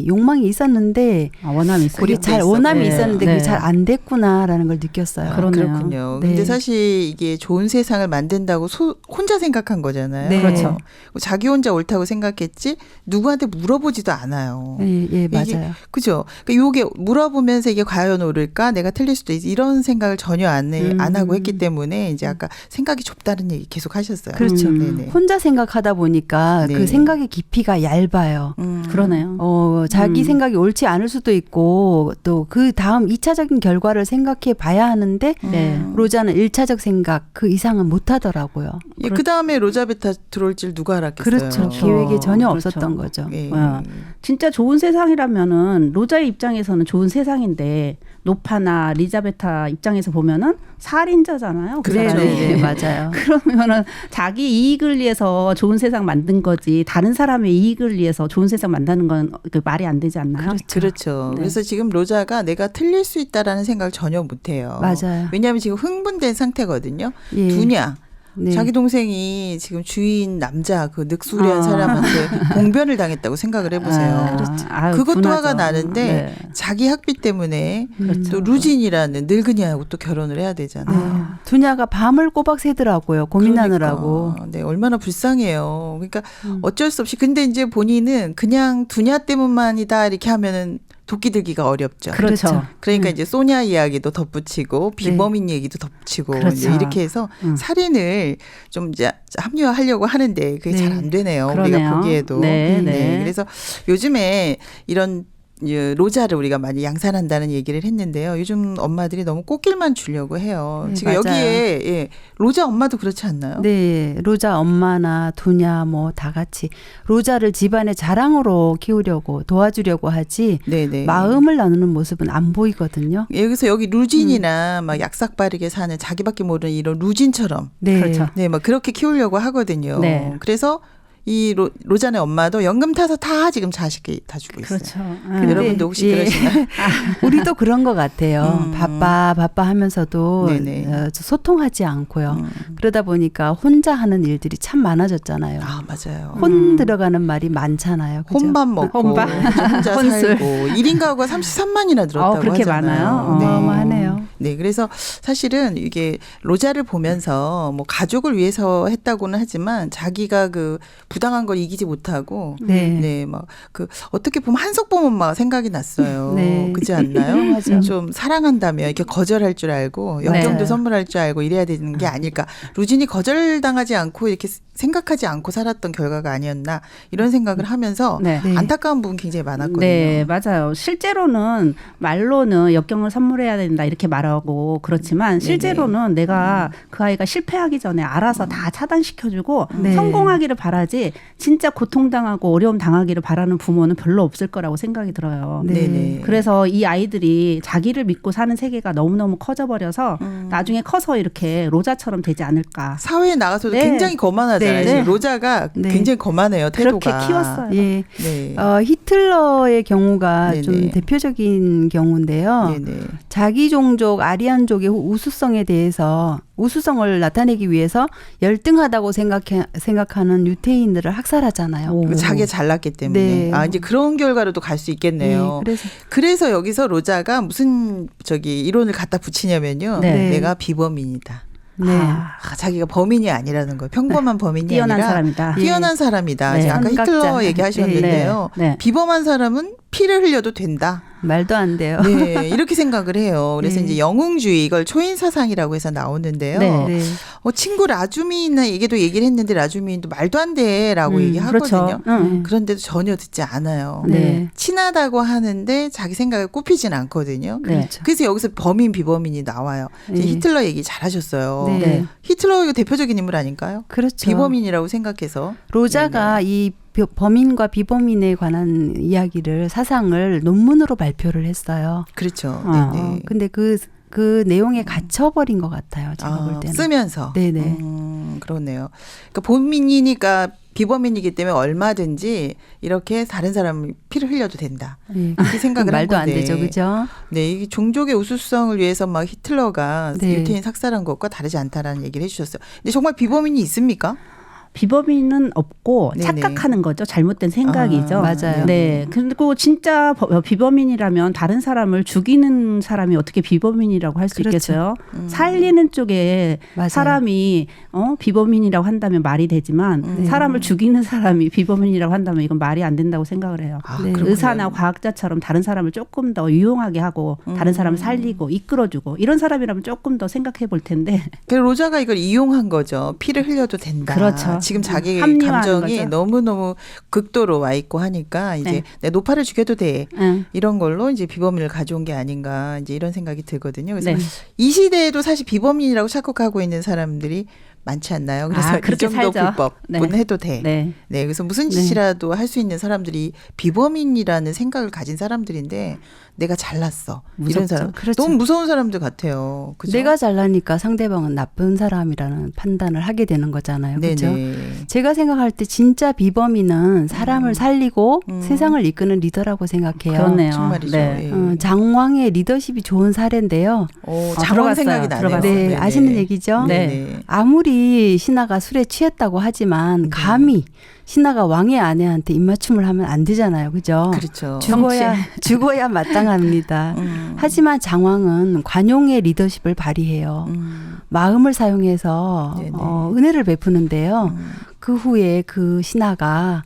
욕망이 있었는데 원함이 있어요. 그게 잘 원함이 네. 있었는데 네. 그게 잘 안 됐구나라는 걸 느꼈어요. 그러네요. 그렇군요. 네. 근데 사실 이게 좋은 세상을 만든다고 혼자 생각한 거잖아요. 네. 그렇죠. 자기 혼자 옳다고 생각했지 누구한테 물어보지도 않아요. 예, 맞아요. 그죠. 그러니까 이게 물어보면서 이게 과연 옳을까? 내가 틀릴 수도 있어. 이런 생각을 전혀 안 하고 했기 때문에 이제 아까 생각이 좁다는 얘기 계속 하셨어요. 그렇죠. 네네. 혼자 생각하다 보니까 네. 그 생각의 깊이가 얇아요. 그러네요. 자기 생각이 옳지 않을 수도 있고 또 그 다음 2차적인 결과를 생각해 봐야 하는데 네. 로자는 1차적 생각 그 이상은 못 하더라고요. 예, 그 다음에 로자베타 들어올 줄 누가 알았겠어요. 그렇죠. 그렇죠. 계획에 전혀 그렇죠. 없었던 거죠. 예. 진짜 좋은 세상이라면은 로자의 입장에서는 좋은 세상인데 노파나 리자베타 입장에서 보면은 살인자잖아요. 그 그렇죠. 사람이. 네, 맞아요. 그러면은 자기 이익을 위해서 좋은 세상 만든 거지 다른 사람의 이익을 위해서 좋은 세상 만드는 건 그 말이 안 되지 않나요? 그렇죠. 네. 그래서 지금 로자가 내가 틀릴 수 있다라는 생각을 전혀 못 해요. 맞아요. 왜냐하면 지금 흥분된 상태거든요. 예. 두냐? 네. 자기 동생이 지금 주인 남자 그 늑수리한 사람한테 봉변을 당했다고 생각을 해보세요. 그것도 분하죠. 화가 나는데 네. 자기 학비 때문에 그렇죠. 또 루진이라는 늙은이하고 또 결혼을 해야 되잖아요. 두냐가 밤을 꼬박 새더라고요. 고민하느라고. 그러니까. 네, 얼마나 불쌍해요. 그러니까 어쩔 수 없이 근데 이제 본인은 그냥 두냐 때문만이다 이렇게 하면은 도끼 들기가 어렵죠. 그렇죠. 그러니까 이제 소냐 이야기도 덧붙이고 비범인 얘기도 덧붙이고 그렇죠. 이제 이렇게 해서 살인을 좀 이제 합리화하려고 하는데 그게 네. 잘 안 되네요. 그러네요. 우리가 보기에도. 네, 네. 그래서 요즘에 이런 로자를 우리가 많이 양산한다는 얘기를 했는데요. 요즘 엄마들이 너무 꽃길만 주려고 해요. 네, 지금 맞아요. 여기에 로자 엄마도 그렇지 않나요? 네, 로자 엄마나 두냐 뭐 다 같이 로자를 집안의 자랑으로 키우려고 도와주려고 하지 네네. 마음을 나누는 모습은 안 보이거든요. 여기서 여기 루진이나 막 약삭 빠르게 사는 자기밖에 모르는 이런 루진처럼 네, 그렇죠. 네, 막 그렇게 키우려고 하거든요. 네. 그래서 이 로자네 엄마도 연금 타서 다 지금 자식이 다 주고 있어요. 그렇죠. 근데 여러분도 혹시 예. 그러시나요? 우리도 그런 것 같아요. 바빠 하면서도 네네. 소통하지 않고요. 그러다 보니까 혼자 하는 일들이 참 많아졌잖아요. 아 맞아요. 혼 들어가는 말이 많잖아요. 그죠? 혼밥 먹고 혼밥. 혼자 혼술. 살고 1인 가구가 33만이나 늘었다고 그렇게 하잖아요. 많아요? 네. 어마어마하네요. 네, 그래서 사실은 이게 로자를 보면서 뭐 가족을 위해서 했다고는 하지만 자기가 그 부당한 걸 이기지 못하고 네. 막 그 어떻게 보면 한석봉 엄마가 생각이 났어요. 네. 그렇지 않나요? 맞아요. 좀 사랑한다면 이렇게 거절할 줄 알고 연경도 네. 선물할 줄 알고 이래야 되는 게 아닐까. 루진이 거절당하지 않고 이렇게 생각하지 않고 살았던 결과가 아니었나 이런 생각을 하면서 네. 네. 안타까운 부분 굉장히 많았거든요. 네, 맞아요. 실제로는 말로는 역경을 선물해야 된다 이렇게 말하고 그렇지만 실제로는 내가 그 아이가 실패하기 전에 알아서 다 차단시켜주고 네. 성공하기를 바라지 진짜 고통당하고 어려움 당하기를 바라는 부모는 별로 없을 거라고 생각이 들어요. 네. 네네. 그래서 이 아이들이 자기를 믿고 사는 세계가 너무너무 커져버려서 나중에 커서 이렇게 로자처럼 되지 않을까. 사회에 나가서도 네. 굉장히 거만하잖아요. 네. 지금 로자가 네. 굉장히 거만해요. 태도가. 그렇게 키웠어요. 예. 네. 히틀러의 경우가 네네. 좀 대표적인 경우인데요. 네네. 자기 종족 아리안족의 우수성에 대해서 우수성을 나타내기 위해서 열등하다고 생각하는 유태인들을 학살하잖아요. 오. 자기가 잘났기 때문에. 네. 아, 이제 그런 결과로도 갈 수 있겠네요. 네, 그래서 여기서 로자가 무슨 이론을 갖다 붙이냐면요. 네. 내가 비범인이다. 네. 자기가 범인이 아니라는 거예요. 평범한 범인이 뛰어난 아니라 사람이다. 뛰어난 사람이다. 네. 지금 아까 선각자. 히틀러 얘기하셨는데요. 네. 네. 비범한 사람은 피를 흘려도 된다. 말도 안 돼요. 네, 이렇게 생각을 해요. 그래서 네. 이제 영웅주의 이걸 초인 사상이라고 해서 나오는데요. 네. 네. 친구 라주미나 얘기도 얘기를 했는데 라주미도 말도 안 돼라고 얘기하거든요. 그렇죠. 그런데도 전혀 듣지 않아요. 네. 친하다고 하는데 자기 생각을 꼽히진 않거든요. 네. 그렇죠. 그래서 여기서 범인 비범인이 나와요. 이제 네. 히틀러 얘기 잘하셨어요. 네. 네. 히틀러 이거 대표적인 인물 아닐까요? 그렇죠. 비범인이라고 생각해서 로자가 이 범인과 비범인에 관한 이야기를 사상을 논문으로 발표를 했어요. 그렇죠. 아, 네네. 근데 그 내용에 갇혀버린 것 같아요. 제가 볼 때는. 쓰면서. 네네. 그렇네요. 그러니까 범인이니까 비범인이기 때문에 얼마든지 이렇게 다른 사람 피를 흘려도 된다. 네. 이렇게 생각을 한 말도 안 건데. 되죠, 그죠? 네, 이 종족의 우수성을 위해서 막 히틀러가 네. 유태인 삭살한 것과 다르지 않다라는 얘기를 해주셨어요. 근데 정말 비범인이 있습니까? 비범인은 없고 네네. 착각하는 거죠. 잘못된 생각이죠. 맞아요. 네. 그리고 진짜 비범인이라면 다른 사람을 죽이는 사람이 어떻게 비범인이라고 할 수 그렇죠. 있겠어요? 살리는 쪽에 맞아요. 사람이 비범인이라고 한다면 말이 되지만 사람을 죽이는 사람이 비범인이라고 한다면 이건 말이 안 된다고 생각을 해요. 네. 그렇군요. 의사나 과학자처럼 다른 사람을 조금 더 유용하게 하고 다른 사람을 살리고 이끌어주고 이런 사람이라면 조금 더 생각해 볼 텐데. 그래서 로자가 이걸 이용한 거죠. 피를 흘려도 된다. 그렇죠. 지금 자기 합리화하는 감정이 거죠. 너무너무 극도로 와 있고 하니까 이제 네. 내 노파를 죽여도 돼. 응. 이런 걸로 이제 비범인을 가져온 게 아닌가 이제 이런 생각이 들거든요. 그래서 네. 이 시대에도 사실 비범인이라고 착각하고 있는 사람들이 많지 않나요? 그래서 이 그렇게 정도 살죠. 불법은 네. 해도 돼. 네. 네. 그래서 무슨 짓이라도 할 수 있는 사람들이 비범인이라는 생각을 가진 사람들인데 내가 잘났어. 이런 무섭죠. 사람. 그렇죠. 너무 무서운 사람들 같아요. 그죠? 내가 잘나니까 상대방은 나쁜 사람이라는 판단을 하게 되는 거잖아요. 그렇죠? 네네. 제가 생각할 때 진짜 비범인은 사람을 살리고 음. 세상을 이끄는 리더라고 생각해요. 그렇네요. 정말이죠. 네. 예. 장왕의 리더십이 좋은 사례인데요. 장황 들어갔어요. 생각이 나네요. 들어갔어요. 네, 네네. 아시는 얘기죠? 네. 네네. 아무리 아무리 신하가 술에 취했다고 하지만 감히 신하가 왕의 아내한테 입맞춤을 하면 안 되잖아요. 그죠? 그렇죠. 죽어야 마땅합니다. 하지만 장왕은 관용의 리더십을 발휘해요. 마음을 사용해서 은혜를 베푸는데요. 그 후에 그 신하가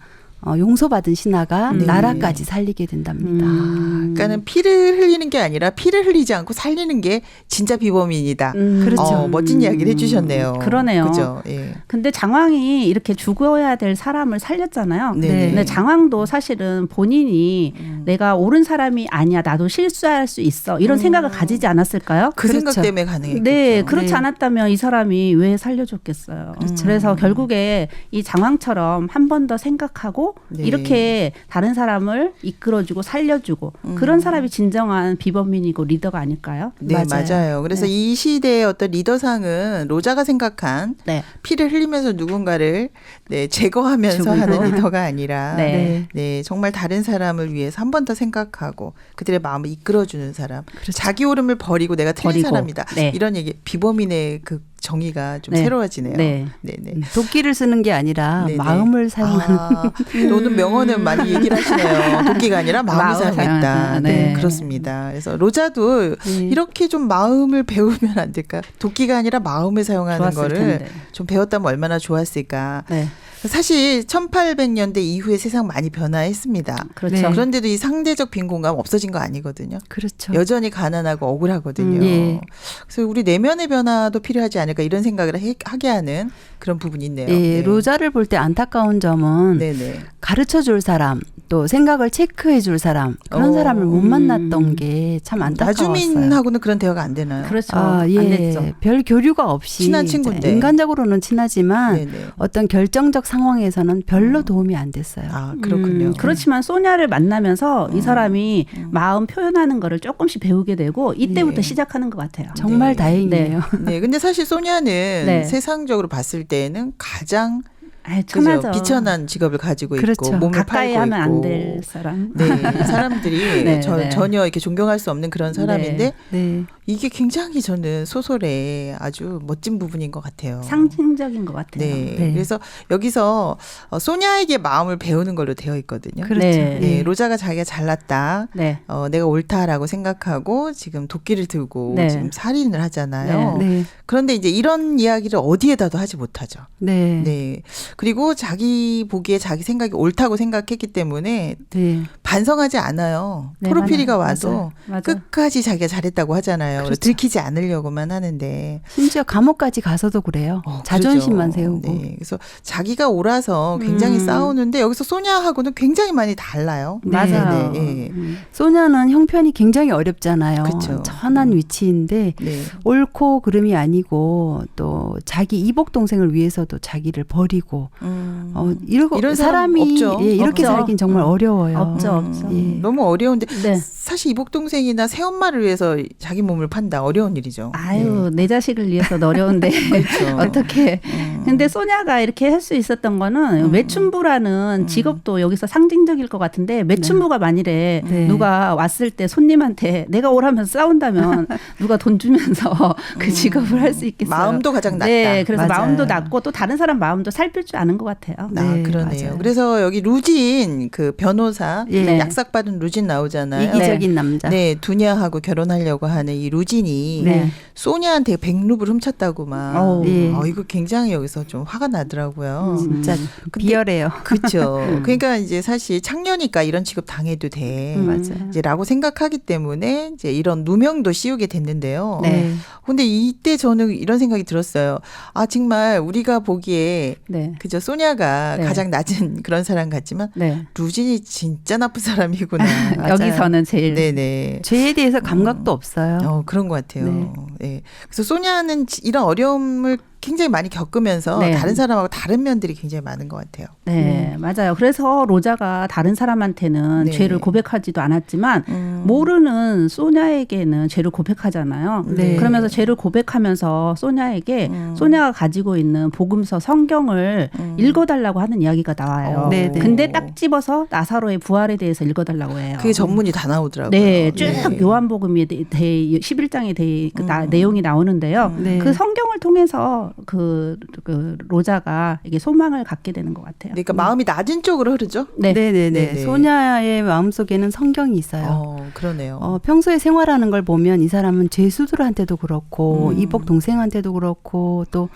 용서받은 신하가 나라까지 살리게 된답니다. 그러니까는 피를 흘리는 게 아니라 피를 흘리지 않고 살리는 게 진짜 비범인이다. 그렇죠. 멋진 이야기를 해주셨네요. 그러네요. 그죠? 예. 근데 장왕이 이렇게 죽어야 될 사람을 살렸잖아요. 네네. 근데 장왕도 사실은 본인이 내가 옳은 사람이 아니야. 나도 실수할 수 있어. 이런 생각을 가지지 않았을까요? 그 그렇죠. 생각 때문에 가능했겠죠. 네, 그렇지 네. 않았다면 이 사람이 왜 살려줬겠어요. 그래서 결국에 이 장왕처럼 한 번 더 생각하고 네. 이렇게 다른 사람을 이끌어주고 살려주고 그런 사람이 진정한 비범민이고 리더가 아닐까요? 네, 맞아요. 그래서 이 시대의 어떤 리더상은 로자가 생각한 네. 피를 흘리면서 누군가를 제거하면서 하는 리더가 아니라 네. 정말 다른 사람을 위해서 한 번 더 생각하고 그들의 마음을 이끌어주는 사람. 그렇죠. 자기 옳음을 버리고 내가 틀린 버리고. 사람이다. 네. 이런 얘기 비범인의 그 정의가 좀 네. 새로워지네요. 네. 네네. 도끼를 쓰는 게 아니라 네네. 마음을 사용하는. 오늘 명언은 많이 얘기를 하시네요. 도끼가 아니라 마음을 마음을 사용했다. 사용했다. 네. 네. 그렇습니다. 그래서 로자도 이렇게 좀 마음을 배우면 안 될까? 도끼가 아니라 마음을 사용하는 좋았을 거를 텐데. 좀 배웠다면 얼마나 좋았을까? 네. 사실 1800년대 이후에 세상 많이 변화했습니다. 그렇죠. 네. 그런데도 이 상대적 빈곤감 없어진 거 아니거든요. 그렇죠. 여전히 가난하고 억울하거든요. 예. 그래서 우리 내면의 변화도 필요하지 않을까 이런 생각을 하게 하는 그런 부분이 있네요. 예, 네. 로자를 볼 때 안타까운 점은 네네. 가르쳐 줄 사람, 또 생각을 체크해 줄 사람, 그런 사람을 못 만났던 게 참 안타까웠어요. 나주민하고는 그런 대화가 안 되나요? 그렇죠. 아, 안 예. 됐죠. 별 교류가 없이 친한 친구인데. 인간적으로는 친하지만 네네. 어떤 결정적 상황에서는 별로 도움이 안 됐어요. 아, 그렇군요. 그렇지만 소냐를 만나면서 이 사람이 마음 표현하는 거를 조금씩 배우게 되고 이때부터 네. 시작하는 것 같아요. 정말 다행이네요. 네, 근데 사실 소냐는 네. 세상적으로 봤을 때는 가장 아이, 그죠? 천하죠. 비천한 직업을 가지고 그렇죠. 있고 몸을 가까이 팔고 하면 있고 안 될 사람. 네, 사람들이 네, 저, 네. 전혀 이렇게 존경할 수 없는 그런 사람인데 네. 이게 굉장히 저는 소설의 아주 멋진 부분인 것 같아요. 상징적인 것 같아요. 네. 네. 그래서 여기서 소냐에게 마음을 배우는 걸로 되어 있거든요. 그렇죠. 네. 네, 로자가 자기가 잘났다. 네. 내가 옳다라고 생각하고 지금 도끼를 들고 네. 지금 살인을 하잖아요. 네. 그런데 이제 이런 이야기를 어디에다도 하지 못하죠. 네. 네. 그리고 자기 보기에 자기 생각이 옳다고 생각했기 때문에 네. 반성하지 않아요. 네, 프로필이가 맞아요. 와도 맞아요. 끝까지 자기가 잘했다고 하잖아요. 그래서 그렇죠. 들키지 않으려고만 하는데. 심지어 감옥까지 가서도 그래요. 자존심만 그러죠. 세우고. 네. 그래서 자기가 옳아서 굉장히 싸우는데 여기서 소냐하고는 굉장히 많이 달라요. 네. 맞아요. 네, 네. 소냐는 형편이 굉장히 어렵잖아요. 그쵸. 천한 위치인데 네. 옳고 그름이 아니고 또 자기 이복 동생을 위해서도 자기를 버리고 이런 사람 사람이 없죠. 예, 이렇게 없죠. 살긴 정말 어려워요. 없죠, 없죠. 예. 너무 어려운데 네. 사실 이복 동생이나 새엄마를 위해서 자기 몸을 판다 어려운 일이죠. 아유, 내 자식을 위해서 어려운데 그렇죠. 어떻게? 근데 소냐가 이렇게 할 수 있었던 거는 매춘부라는 직업도 여기서 상징적일 것 같은데 매춘부가 만일에 네. 누가 왔을 때 손님한테 내가 오라면서 싸운다면 누가 돈 주면서 그 직업을 할 수 있겠어요. 마음도 가장 낫다. 네, 그래서 맞아요. 마음도 낮고 또 다른 사람 마음도 살필 줄 아는 것 같아요. 네, 그러네요. 맞아요. 그래서 여기 루진 그 변호사 예. 약삭받은 루진 나오잖아요. 이기적인 남자. 네, 두냐하고 결혼하려고 하는 이 루진이 네. 소냐한테 100루블 훔쳤다고 막. 어우. 네. 이거 굉장히 여기서 좀 화가 나더라고요. 진짜 비열해요. 그렇죠. 그러니까 이제 사실 창녀니까 이런 취급 당해도 돼. 맞아요. 이제라고 생각하기 때문에 이제 이런 누명도 씌우게 됐는데요. 네. 근데 이때 저는 이런 생각이 들었어요. 아, 정말 우리가 보기에 네. 그저 소냐가 네. 가장 낮은 그런 사람 같지만 네. 루진이 진짜 나쁜 사람이구나. 맞아요. 여기서는 제일 네네. 죄에 대해서 감각도 없어요. 그런 것 같아요. 네. 네. 그래서 소냐는 이런 어려움을 굉장히 많이 겪으면서 네. 다른 사람하고 다른 면들이 굉장히 많은 것 같아요. 네, 맞아요. 그래서 로자가 다른 사람한테는 네. 죄를 고백하지도 않았지만 모르는 소냐에게는 죄를 고백하잖아요. 네. 그러면서 죄를 고백하면서 소냐에게 소냐가 가지고 있는 복음서 성경을 읽어달라고 하는 이야기가 나와요. 네, 네. 근데 딱 집어서 나사로의 부활에 대해서 읽어달라고 해요. 그게 전문이 다 나오더라고요. 네, 쭉 요한복음에 11장에 내용이 나오는데요. 네. 그 성경을 통해서 그래서 그 로자가 이게 소망을 갖게 되는 것 같아요. 그러니까 마음이 낮은 쪽으로 흐르죠. 네. 네네네. 네네. 소냐의 마음속에는 성경이 있어요. 그러네요. 평소에 생활하는 걸 보면 이 사람은 죄수들한테도 그렇고 이복 동생한테도 그렇고 또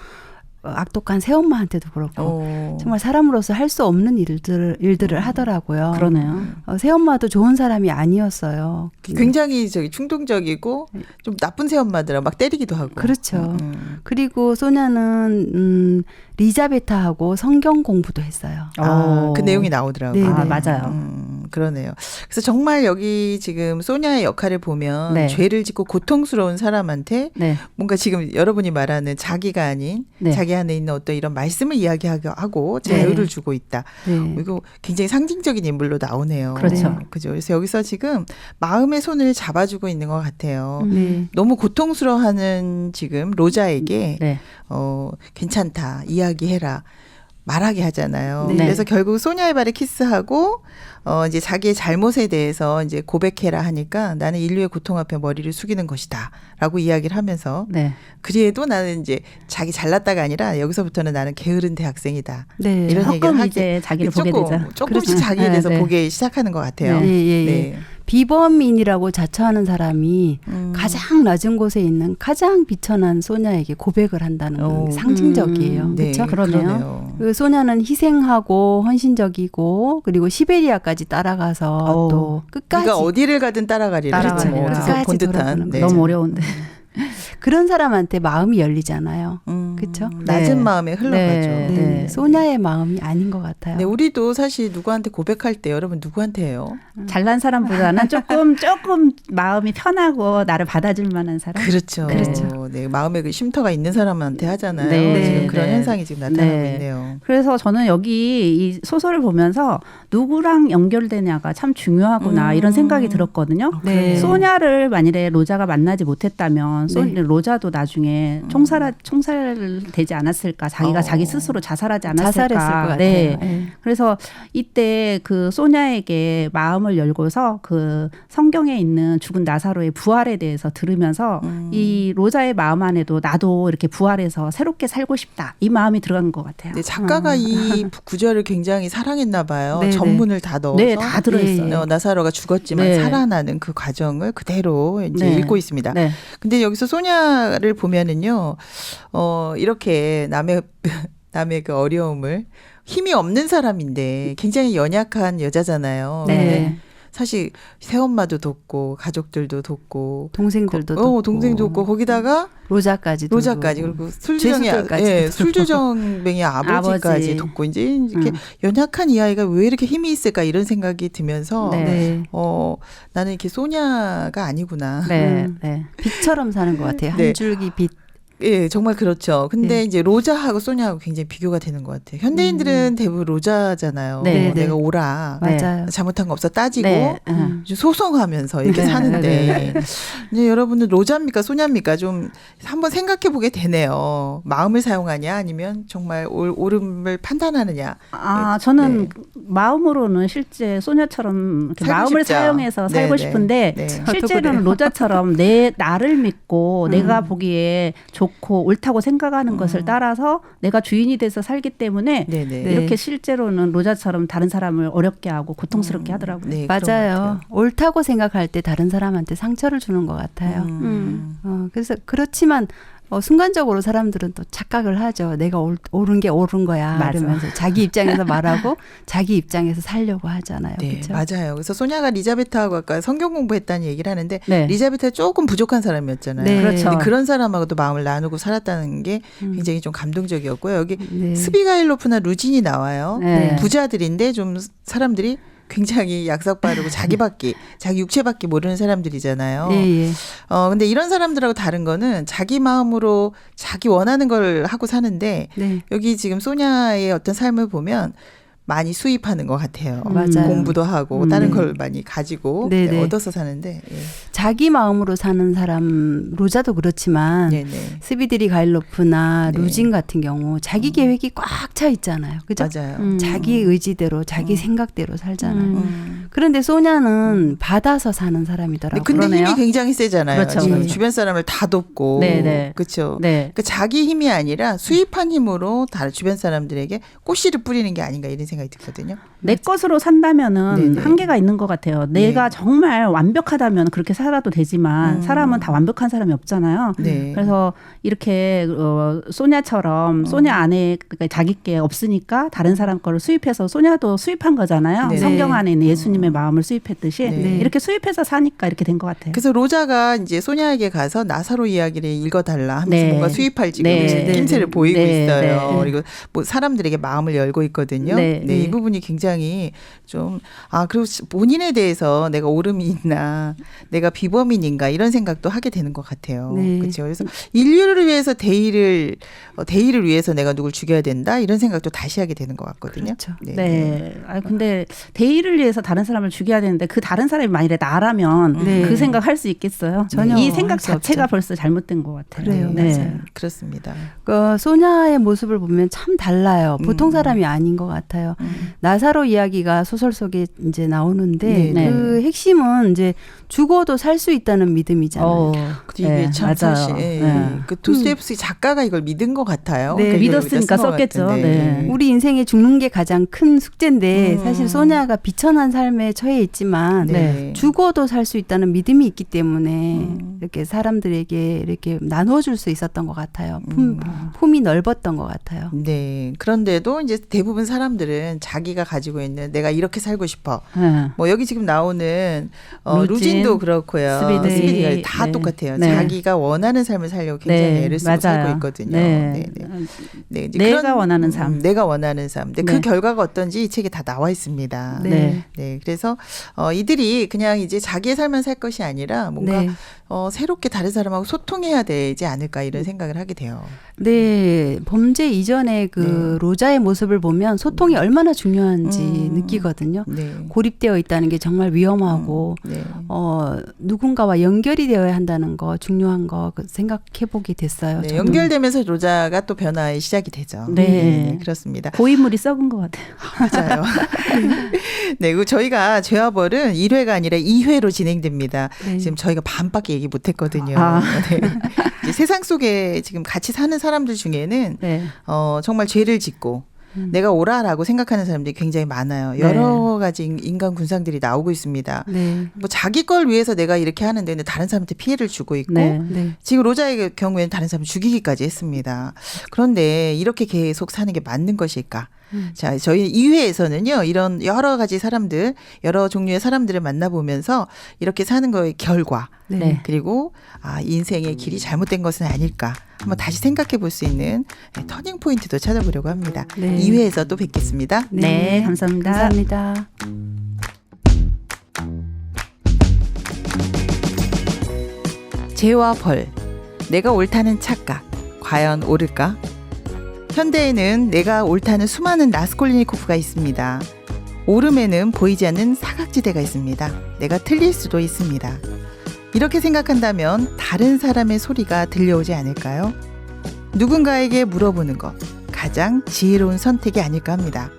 악독한 새엄마한테도 그렇고 정말 사람으로서 할 수 없는 일들을 하더라고요. 그러네요. 새엄마도 좋은 사람이 아니었어요. 굉장히 충동적이고 좀 나쁜 새엄마들하고 막 때리기도 하고. 그렇죠. 그리고 소냐는 리자베타하고 성경 공부도 했어요. 그 내용이 나오더라고요. 네네. 맞아요. 그러네요. 그래서 정말 여기 지금 소냐의 역할을 보면 네. 죄를 짓고 고통스러운 사람한테 네. 뭔가 지금 여러분이 말하는 자기가 아닌 네. 자기 안에 있는 어떤 이런 말씀을 이야기하고 자유를 주고 있다. 네. 이거 굉장히 상징적인 인물로 나오네요. 그렇죠. 그죠. 그래서 여기서 지금 마음의 손을 잡아주고 있는 것 같아요. 네. 너무 고통스러워하는 지금 로자에게 네. 괜찮다, 이야기해라. 말하게 하잖아요. 네. 그래서 결국 소냐의 발에 키스하고 이제 자기의 잘못에 대해서 이제 고백해라 하니까 나는 인류의 고통 앞에 머리를 숙이는 것이다라고 이야기를 하면서 네. 그래도 나는 이제 자기 잘났다가 아니라 여기서부터는 나는 게으른 대학생이다. 네. 이런 얘기를 조금 하게 이제 자기를 보게 되죠. 조금씩 그렇죠. 자기에 대해서 네, 네. 보기 시작하는 것 같아요. 예, 예, 예. 네. 비범인이라고 자처하는 사람이 가장 낮은 곳에 있는 가장 비천한 소냐에게 고백을 한다는 건 상징적이에요. 네, 그렇죠? 그러네요. 그 소냐는 희생하고 헌신적이고 그리고 시베리아까지 따라가서 또 끝까지 네가 어디를 가든 따라가리라. 따라가리라. 뭐 끝까지 본 듯한. 돌아가는 네. 너무 어려운데. 그런 사람한테 마음이 열리잖아요. 그렇죠? 낮은 네. 마음에 흘러가죠. 네. 네. 소냐의 마음이 아닌 것 같아요. 네, 우리도 사실 누구한테 고백할 때 여러분 누구한테 해요? 잘난 사람보다는 조금 마음이 편하고 나를 받아줄 만한 사람. 그렇죠. 그렇죠. 네, 마음에 그 쉼터가 있는 사람한테 하잖아요. 네. 지금 그런 네. 현상이 지금 나타나고 네. 있네요. 그래서 저는 여기 이 소설을 보면서 누구랑 연결되냐가 참 중요하구나 이런 생각이 들었거든요. 네. 소냐를 만일에 로자가 만나지 못했다면 네. 로자도 나중에 총살되지 않았을까? 자기가 자기 스스로 자살하지 않았을까? 자살했을 것 같아요. 네. 네. 그래서 이때 그 소냐에게 마음을 열고서 그 성경에 있는 죽은 나사로의 부활에 대해서 들으면서 이 로자의 마음 안에도 나도 이렇게 부활해서 새롭게 살고 싶다. 이 마음이 들어간 것 같아요. 네, 작가가 이 구절을 굉장히 사랑했나 봐요. 네, 전문을 다 넣어서 네, 다 들어있어요. 나사로가 죽었지만 네. 살아나는 그 과정을 그대로 이제 네. 읽고 있습니다. 네. 근데 여기서 소냐를 보면은요, 이렇게 남의 그 어려움을 힘이 없는 사람인데 굉장히 연약한 여자잖아요. 네. 근데 사실 새엄마도 돕고 가족들도 돕고 동생들도 돕고 동생도 돕고 거기다가 로자까지 그리고 죄수들까지 술주정뱅이 아버지까지 아버지. 돕고 이제 이렇게 연약한 이 아이가 왜 이렇게 힘이 있을까 이런 생각이 들면서 네. 네. 나는 이렇게 소냐가 아니구나. 네. 네. 빛처럼 사는 것 같아요. 네. 한 줄기 빛. 예, 정말 그렇죠. 근데 네. 이제 로자하고 소냐하고 굉장히 비교가 되는 것 같아요. 현대인들은 대부분 로자잖아요. 네, 네. 내가 오라. 네. 맞아요. 잘못한 거 없어 따지고 네. 좀 소송하면서 이렇게 네, 사는데 네, 이제 여러분은 로자입니까 소냐입니까 좀 한번 생각해 보게 되네요. 마음을 사용하냐 아니면 정말 옳음을 판단하느냐. 저는 네. 마음으로는 실제 소녀처럼 이렇게 살고 마음을 싶죠. 사용해서 네, 살고 네. 싶은데 네. 실제로는 로자처럼 나를 믿고 내가 보기에 좋고 옳다고 생각하는 것을 따라서 내가 주인이 돼서 살기 때문에 네네. 이렇게 실제로는 로자처럼 다른 사람을 어렵게 하고 고통스럽게 하더라고요. 네, 그런 것 맞아요. 같아요. 옳다고 생각할 때 다른 사람한테 상처를 주는 것 같아요. 그래서 그렇지만 순간적으로 사람들은 또 착각을 하죠. 내가 옳은 게 옳은 거야. 맞아. 이러면서 자기 입장에서 말하고 자기 입장에서 살려고 하잖아요. 네, 그렇죠? 맞아요. 그래서 소냐가 리자베트하고 아까 성경 공부했다는 얘기를 하는데 네. 리자베트가 조금 부족한 사람이었잖아요. 네. 그렇죠. 근데 그런 사람하고도 마음을 나누고 살았다는 게 굉장히 좀 감동적이었고요. 여기 네. 스비가일로프나 루진이 나와요. 네. 부자들인데 좀 사람들이 굉장히 약삭 바르고 자기 육체밖에 모르는 사람들이잖아요. 예, 예. 근데 이런 사람들하고 다른 거는 자기 마음으로 자기 원하는 걸 하고 사는데 네. 여기 지금 소냐의 어떤 삶을 보면 많이 수입하는 것 같아요. 맞아요. 공부도 하고 다른 걸 많이 가지고 네네. 얻어서 사는데 자기 마음으로 사는 사람 로자도 그렇지만 네네. 스비드리 가일로프나 네. 루진 같은 경우 자기 계획이 꽉 차 있잖아요. 그죠? 맞아요. 자기 의지대로 자기 생각대로 살잖아요. 그런데 음. 소냐는 받아서 사는 사람이더라고요. 근데 그러네요. 힘이 굉장히 세잖아요. 그렇죠. 지금 네. 주변 사람을 다 돕고 네네. 그렇죠. 네. 그러니까 자기 힘이 아니라 수입한 힘으로 다른 주변 사람들에게 꽃씨를 뿌리는 게 아닌가 이런 생각이 들거든요. 내 것으로 산다면은 네네. 한계가 있는 것 같아요. 내가 네. 정말 완벽하다면 그렇게 살아도 되지만 사람은 다 완벽한 사람이 없잖아요. 네. 그래서 이렇게 소냐처럼 소냐 안에 그러니까 자기 게 없으니까 다른 사람 거를 수입해서 소냐도 수입한 거잖아요. 네. 성경 안에 있는 예수님의 마음을 수입했듯이 네. 이렇게 수입해서 사니까 이렇게 된 것 같아요. 그래서 로자가 이제 소냐에게 가서 나사로 이야기를 읽어달라 하면서 네. 뭔가 수입할 지금 네. 낌새를 네. 보이고 네. 있어요. 네. 그리고 뭐 사람들에게 마음을 열고 있거든요. 네. 네. 이 부분이 굉장히 좀 그리고 본인에 대해서 내가 옳음이 있나, 내가 비범인인가 이런 생각도 하게 되는 것 같아요. 네. 그렇죠. 그래서 인류를 위해서 대의를 위해서 내가 누굴 죽여야 된다 이런 생각도 다시 하게 되는 것 같거든요. 그렇죠. 네. 근데 대의를 위해서 다른 사람을 죽여야 되는데 그 다른 사람이 만일에 나라면 네. 그 생각 할 수 있겠어요? 전혀 이 생각 할수 자체가 없죠. 벌써 잘못된 것 같아요. 그래요. 네. 맞아요. 그렇습니다. 소냐의 모습을 보면 참 달라요. 보통 사람이 아닌 것 같아요. 나사로 이야기가 소설 속에 이제 나오는데 네. 그 핵심은 이제 죽어도 살 수 있다는 믿음이잖아요. 이게 네, 참 맞아요. 사실 네. 그 도스토옙스키 작가가 이걸 믿은 것 같아요. 네. 그러니까 이걸 믿었으니까 쓴것 썼겠죠. 같은데. 네. 우리 인생에 죽는 게 가장 큰 숙제인데 사실 소냐가 비천한 삶에 처해 있지만 네. 죽어도 살 수 있다는 믿음이 있기 때문에 이렇게 사람들에게 이렇게 나눠줄 수 있었던 것 같아요. 품이 넓었던 것 같아요. 네. 그런데도 이제 대부분 사람들은 자기가 가지고 있는 내가 이렇게 살고 싶어. 네. 뭐 여기 지금 나오는 루진, 루진도 그렇고요. 스비드리. 스비드리 다 네. 똑같아요. 네. 자기가 원하는 삶을 살려고 굉장히 네, 애를 쓰고 맞아요. 살고 있거든요. 네. 네, 이제 내가 원하는 삶. 내가 원하는 삶. 근데 네. 그 결과가 어떤지 이 책에 다 나와 있습니다. 네. 네, 그래서 이들이 그냥 이제 자기의 삶만 살 것이 아니라 뭔가 네. 새롭게 다른 사람하고 소통해야 되지 않을까 이런 생각을 하게 돼요. 네, 범죄 이전에 그 로자의 모습을 보면 소통이 얼마나 중요한지 느끼거든요. 네. 고립되어 있다는 게 정말 위험하고 네. 누군가와 연결이 되어야 한다는 거 중요한 거 생각해 보게 됐어요. 네, 저도. 연결되면서 로자가 또 변화의 시작이 되죠. 네. 그렇습니다. 고인물이 썩은 것 같아요. 맞아요. 네, 그리고 저희가 죄와 벌은 1회가 아니라 2회로 진행됩니다. 네. 지금 저희가 반밖에 얘기 못했거든요. 아. 네. 이제 세상 속에 지금 같이 사는 사람들 중에는 네. 정말 죄를 짓고 내가 옳아라고 생각하는 사람들이 굉장히 많아요. 여러 가지 인간 군상들이 나오고 있습니다. 네. 뭐 자기 걸 위해서 내가 이렇게 하는데 근데 다른 사람한테 피해를 주고 있고 네. 네. 지금 로자의 경우에는 다른 사람을 죽이기까지 했습니다. 그런데 이렇게 계속 사는 게 맞는 것일까? 자, 저희 2회에서는요, 이런 여러 가지 사람들, 여러 종류의 사람들을 만나보면서 이렇게 사는 거의 결과, 네. 그리고 인생의 길이 잘못된 것은 아닐까 한번 다시 생각해 볼 수 있는 터닝 포인트도 찾아보려고 합니다. 네. 2회에서 또 뵙겠습니다. 네, 감사합니다. 감사합니다. 죄와 벌, 내가 옳다는 착각, 과연 옳을까? 현대에는 내가 옳다는 수많은 라스콜리니코프가 있습니다. 옳음에는 보이지 않는 사각지대가 있습니다. 내가 틀릴 수도 있습니다. 이렇게 생각한다면 다른 사람의 소리가 들려오지 않을까요? 누군가에게 물어보는 것, 가장 지혜로운 선택이 아닐까 합니다.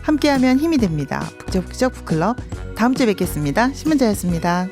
함께하면 힘이 됩니다. 북적북적 북클럽, 다음 주에 뵙겠습니다. 신문자였습니다.